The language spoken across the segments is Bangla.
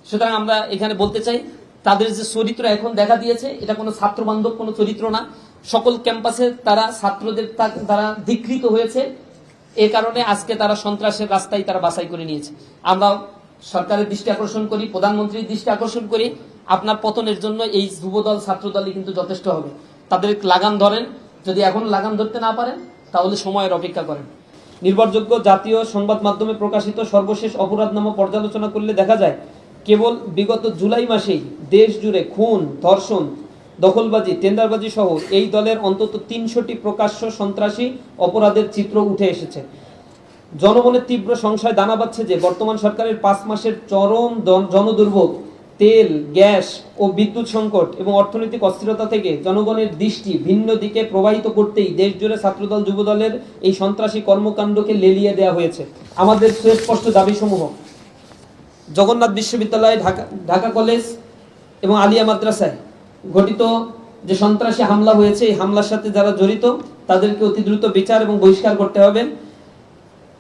সুতরাং আমরা এখানে বলতে চাই তাদের যে চরিত্র এখন দেখা দিয়েছে এটা কোনো ছাত্র বান্ধব কোনো চরিত্র না। সকল ক্যাম্পাসে তারা ছাত্রদের দ্বারা ধিকৃত হয়েছে, এ কারণে আজকে তারা সন্ত্রাসের রাস্তায় তারা বাছাই করে নিয়েছে। আমরা সরকারের দৃষ্টি আকর্ষণ করি, প্রধানমন্ত্রীর দৃষ্টি আকর্ষণ করি, আপনার পতনের জন্য এই যুবদল ছাত্রদলই কিন্তু যথেষ্ট হবে। তাদের লাগাম ধরেন, যদি এখন লাগাম ধরতে না পারেন তাহলে সময়ের অপেক্ষা করেন। নির্ভরযোগ্য জাতীয় সংবাদ মাধ্যমে প্রকাশিত সর্বশেষ অপরাধনামা পর্যালোচনা করলে দেখা যায় কেবল বিগত জুলাই মাসেই দেশ জুড়ে খুন, ধর্ষণ, দখলবাজি, টেন্ডারবাজি সহ এই দলের অন্তত ৩০০টি প্রকাশ্য সন্ত্রাসী অপরাধের চিত্র উঠে এসেছে। জনগণের তীব্র সংশয় দানা বাঁধছে যে বর্তমান সরকারের ৫ মাসের চরম জনদুর্ভোগ, তেল, গ্যাস ও বিদ্যুৎ সংকট এবং অর্থনৈতিক অস্থিরতা থেকে জনগণের দৃষ্টি ভিন্ন দিকে প্রবাহিত করতেই দেশজুড়ে ছাত্রদল যুবদলের এই সন্ত্রাসী কর্মকাণ্ডকে লেলিয়ে দেওয়া হয়েছে। আমাদের সুস্পষ্ট দাবিসমূহ: জগন্নাথ বিশ্ববিদ্যালয়, ঢাকা কলেজ এবং আলিয়া মাদ্রাসায় ঘটিত যে সন্ত্রাসী হামলা হয়েছে, এই হামলার সাথে যারা জড়িত তাদেরকে অতি দ্রুত বিচার এবং বহিষ্কার করতে হবে।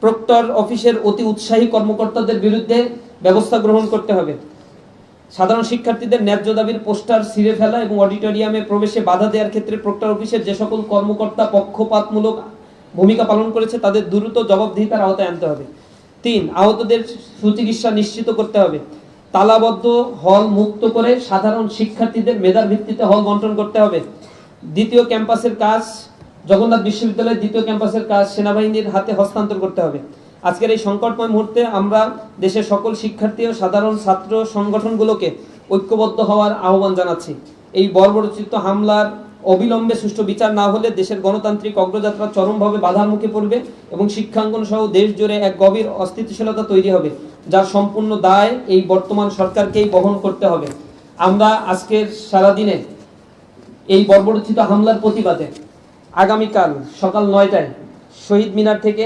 প্রক্টর অফিসের অতি উৎসাহী কর্মকর্তাদের বিরুদ্ধে ব্যবস্থা গ্রহণ করতে হবে। সাধারণ শিক্ষার্থীদের ন্যায্য দাবির পোস্টার ছিঁড়ে ফেলা এবং অডিটোরিয়ামে প্রবেশে বাধা দেওয়ার ক্ষেত্রে প্রক্টর অফিসের যে সকল কর্মকর্তা পক্ষপাতমূলক ভূমিকা পালন করেছে তাদের দ্রুত জবাবদিহিতার আওতায় আনতে হবে। ৩. আহতদের সুচিকিৎসা নিশ্চিত করতে হবে। তালাবদ্ধ হল মুক্ত করে সাধারণ শিক্ষার্থীদের মেধার ভিত্তিতে হল বন্টন করতে হবে। দ্বিতীয় ক্যাম্পাসের কাজ, জগন্নাথ বিশ্ববিদ্যালয়ের দ্বিতীয় ক্যাম্পাসের কাজ সেনাবাহিনীর হাতে হস্তান্তর করতে হবে। আজকের এই সংকটময় মুহূর্তে আমরা দেশের সকল শিক্ষার্থী ও সাধারণ ছাত্র সংগঠনগুলোকে ঐক্যবদ্ধ হওয়ার আহ্বান জানাচ্ছি। এই বর্বরোচিত হামলার অবিলম্বে সুষ্ঠু বিচার না হলে দেশের গণতান্ত্রিক অগ্রযাত্রা চরমভাবে বাধার মুখে পড়বে এবং শিক্ষাঙ্গন সহ দেশ জুড়ে এক গভীর অস্থিতিশীলতা তৈরি হবে, যার সম্পূর্ণ দায় এই বর্তমান সরকারকেই বহন করতে হবে। আমরা আজকের সারাদিনে এই বর্বরোচিত হামলার প্রতিবাদে আগামীকাল সকাল ৯টায় শহীদ মিনার থেকে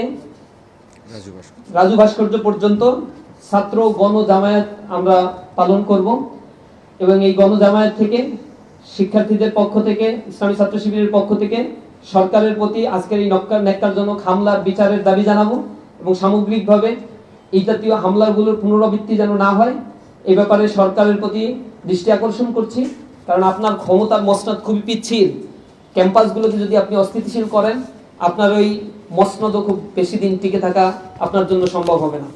রাজু ভাস্কর্য পর্যন্ত ছাত্র গণজামায়াত আমরা পালন করব এবং এই গণজামায়াত থেকে শিক্ষার্থীদের পক্ষ থেকে, ইসলামী ছাত্র শিবিরের পক্ষ থেকে সরকারের প্রতি আজকের এই ন্যাক্কারজনক হামলার বিচারের দাবি জানাবো এবং সামগ্রিকভাবে এই জাতীয় হামলাগুলোর পুনরাবৃত্তি যেন না হয় এই ব্যাপারে সরকারের প্রতি দৃষ্টি আকর্ষণ করছি। কারণ আপনার ক্ষমতার মসনদ খুবই পিচ্ছিল, ক্যাম্পাসগুলোকে যদি আপনি অস্থিতিশীল করেন আপনার ওই মসনদও খুব বেশি দিন টিকে থাকা আপনার জন্য সম্ভব হবে না।